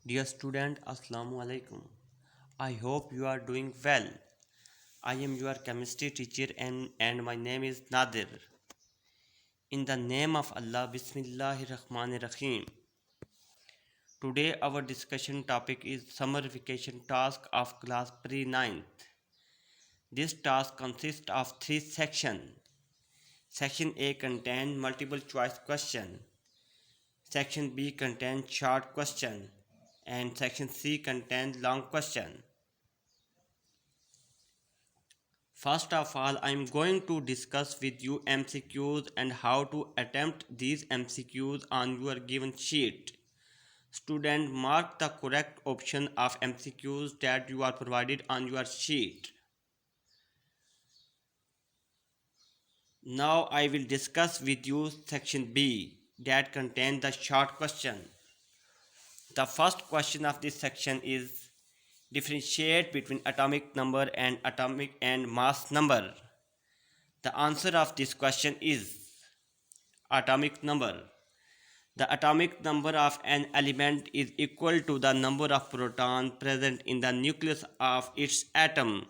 Dear student, Assalamu alaikum. I hope you are doing well. I am your chemistry teacher and my name is Nadir. In the name of Allah, Bismillahir Rahmanir Rahim. Today our discussion topic is summer vacation task of class pre-9th. This task consists of three sections. Section A contains multiple choice question. Section B contains short question. And section C contains long question. First of all, I am going to discuss with you MCQs and how to attempt these MCQs on your given sheet. Student, mark the correct option of MCQs that you are provided on your sheet. Now I will discuss with you section B that contains the short question. The first question of this section is differentiate between atomic number and atomic and mass number. The answer of this question is atomic number. The atomic number of an element is equal to the number of protons present in the nucleus of its atom.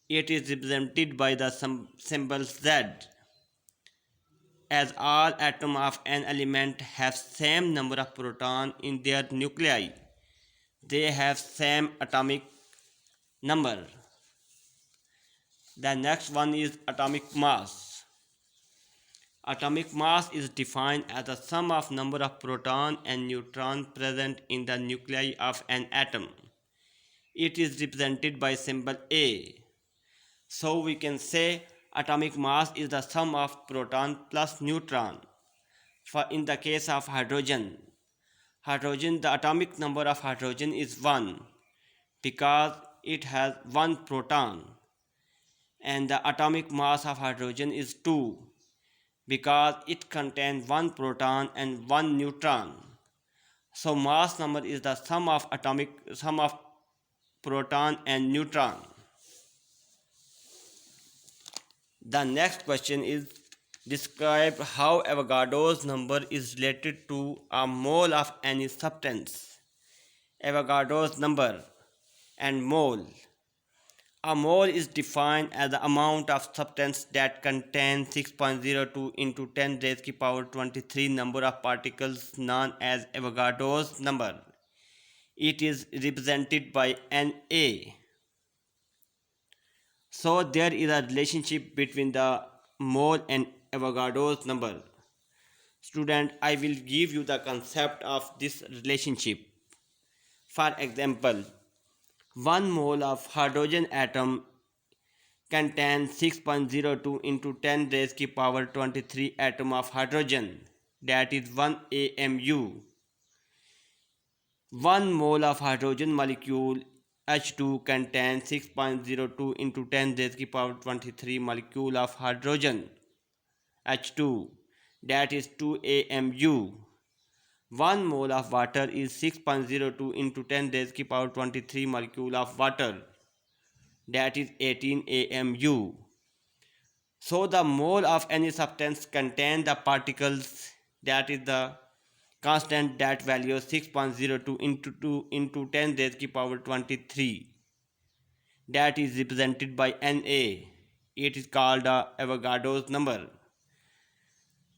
It is represented by the symbol Z. As all atoms of an element have same number of protons in their nuclei, they have same atomic number. The next one is atomic mass. Atomic mass is defined as the sum of number of protons and neutrons present in the nuclei of an atom. It is represented by symbol A. So we can say atomic mass is the sum of proton plus neutron. For in the case of hydrogen, the atomic number of hydrogen is 1 because it has 1 proton, and the atomic mass of hydrogen is 2 because it contains 1 proton and 1 neutron. So mass number is the sum of proton and neutron. The next question is describe how Avogadro's number is related to a mole of any substance. Avogadro's number and mole. A mole is defined as the amount of substance that contains 6.02 into 10 raised to the power 23 number of particles known as Avogadro's number. It is represented by Na. So there is a relationship between the mole and Avogadro's number. Student, I will give you the concept of this relationship. For example, 1 mole of hydrogen atom contains 6.02 into 10 raised to the power 23 atom of hydrogen, that is 1 AMU. 1 mole of hydrogen molecule H2 contains 6.02 into 10 raised to the power 23 molecule of hydrogen H2, that is 2 AMU. 1 mole of water is 6.02 into 10 raised to the power 23 molecule of water, that is 18 AMU. So the mole of any substance contains the particles, that is the constant, that value 6.02 into 10 raised to the power 23, that is represented by Na. It is called the Avogadro's number.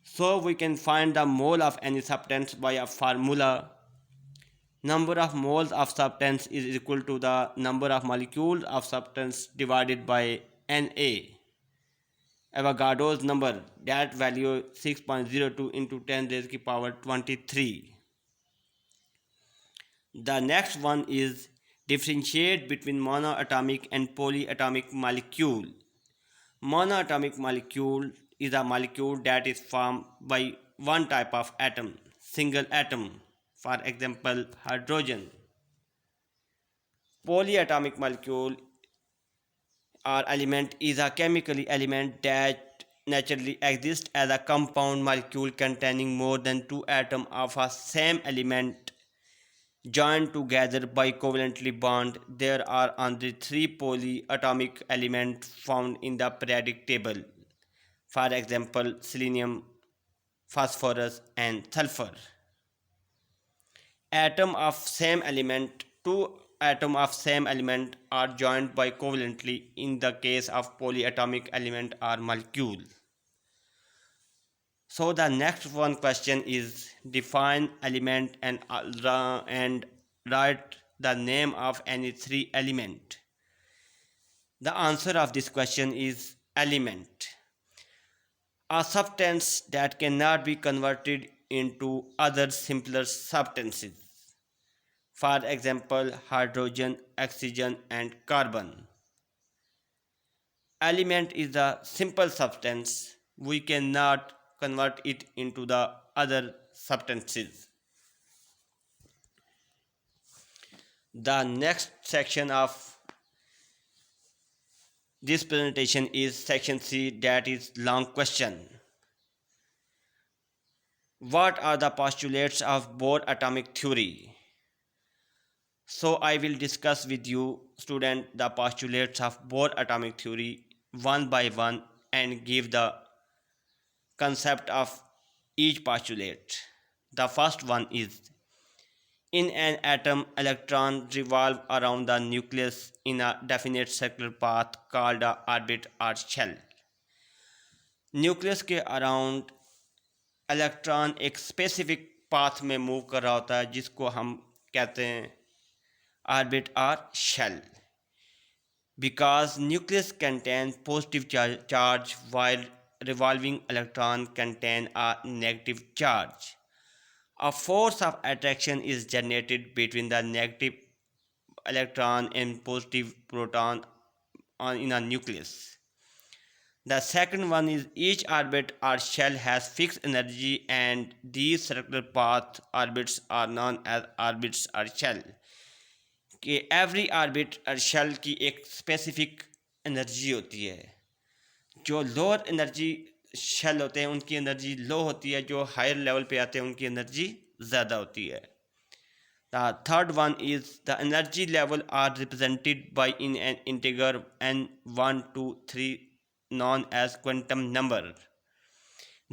So we can find the mole of any substance by a formula. Number of moles of substance is equal to the number of molecules of substance divided by Na. Avogadro's number, that value 6.02 into 10 raised to the power 23. The next one is differentiate between monoatomic and polyatomic molecule. Monoatomic molecule is a molecule that is formed by one type of atom, single atom, for example hydrogen. Polyatomic molecule or element is a chemical element that naturally exists as a compound molecule containing more than 2 atoms of a same element joined together by covalently bond. There are only 3 polyatomic elements found in the periodic table. For example, selenium, phosphorus and sulfur. atom of same element two atom of same element are joined by covalently in the case of polyatomic element or molecule. So the next one question is define element and write the name of any three element. The answer of this question is element, a substance that cannot be converted into other simpler substances. For example, hydrogen, oxygen, and carbon. Element is a simple substance. We cannot convert it into the other substances. The next section of this presentation is section C, that is long question. What are the postulates of Bohr atomic theory? So I will discuss with you student the postulates of Bohr atomic theory one by one and give the concept of each postulate. The first one is in an atom, electrons revolve around the nucleus in a definite circular path called a orbit or shell. Nucleus के around electron एक specific path में move कर रहा होता है जिसको हम कहते हैं ऑर्बिट और shell. Because nucleus contains positive charge while revolving electron contain a negative charge. A force of attraction is generated between the negative electron and positive proton in a nucleus. The second one is each orbit or shell has fixed energy and these circular path orbits are known as orbits or shell. कि every orbit और shell की एक specific energy होती है. जो lower energy shell होते हैं उनकी एनर्जी लो होती है, जो हायर लेवल पे आते हैं उनकी एनर्जी ज़्यादा होती है. The third one is the energy level are represented by in an integer n1 2 3 known as quantum number.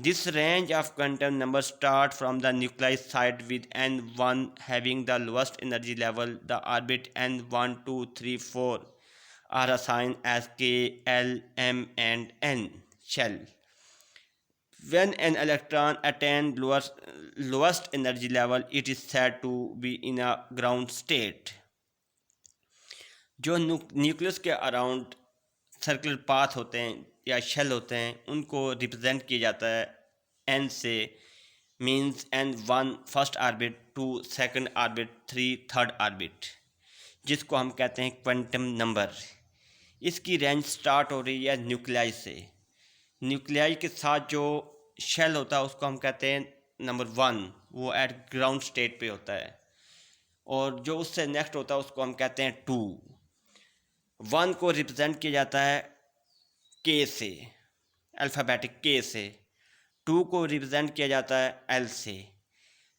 This range of quantum numbers start from the nuclei side with n1 having the lowest energy level. The orbit n1 2 3 4 are assigned as k, l, m and n shell. When an electron attains lowest energy level, it is said to be in a ground state. जो nucleus के around circular path होते हैं या shell होते हैं उनको represent किया जाता है एन से. Means n1 first orbit, 2 second orbit, 3 third orbit, जिसको हम कहते हैं क्वांटम नंबर. इसकी रेंज स्टार्ट हो रही है न्यूक्लियाई से. न्यूक्लियाई के साथ जो शेल होता है उसको हम कहते हैं नंबर 1, वो एट ग्राउंड स्टेट पे होता है. और जो उससे नेक्स्ट होता है उसको हम कहते हैं 2. 1 को रिप्रेजेंट किया जाता है के से, अल्फ़ाबेटिक के से. 2 को रिप्रेजेंट किया जाता है एल से.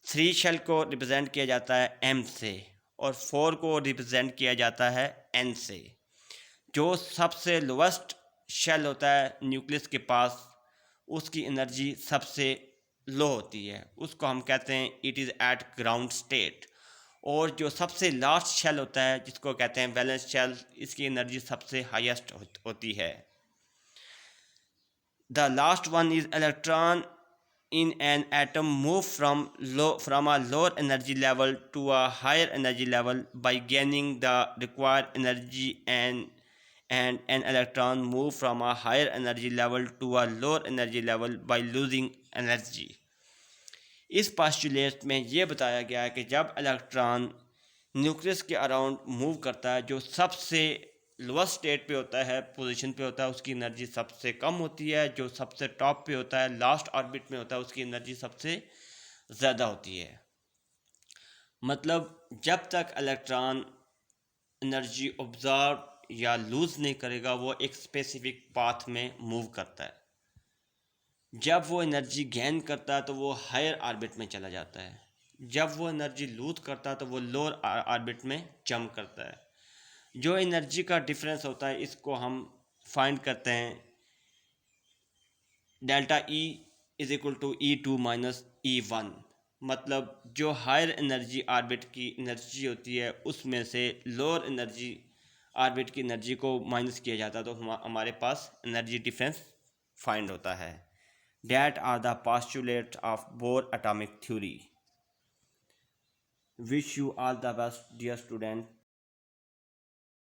3 शेल को रिप्रेजेंट किया जाता है एम से. और 4 को रिप्रेजेंट किया जाता है एन से. जो सबसे लोवेस्ट शेल होता है न्यूक्लियस के पास उसकी एनर्जी सबसे लो होती है, उसको हम कहते हैं it is eight ground state. और जो सबसे लास्ट शेल होता है जिसको कहते हैं वैलेंस शेल, इसकी एनर्जी सबसे हाईएस्ट होती है. The last one is electron in an atom move from a lower energy level to a higher energy level by gaining the required energy, and an electron move from a higher energy level to a lower energy level by losing energy. इस postulate में ये बताया गया है कि जब electron nucleus के around move करता है, जो सबसे लोएस्ट स्टेट पे होता है, पोजीशन पे होता है, उसकी एनर्जी सबसे कम होती है. जो सबसे टॉप पे होता है, लास्ट ऑर्बिट में होता है, उसकी एनर्जी सबसे ज़्यादा होती है. मतलब जब तक इलेक्ट्रॉन एनर्जी ऑब्जर्व या लूज़ नहीं करेगा वो एक स्पेसिफिक पाथ में मूव करता है. जब वो एनर्जी गेन करता है तो वो हायर ऑर्बिट में चला जाता है. जब वो एनर्जी लूज करता है तो वो लोअर ऑर्बिट में जंप करता है. जो एनर्जी का डिफरेंस होता है इसको हम फाइंड करते हैं delta E is equal to E2 minus E1. मतलब जो हायर एनर्जी ऑर्बिट की एनर्जी होती है उसमें से लोअर एनर्जी ऑर्बिट की एनर्जी को माइनस किया जाता है, तो हमारे पास एनर्जी डिफरेंस फाइंड होता है। That are the postulates of Bohr atomic theory. Wish you all the best, dear student.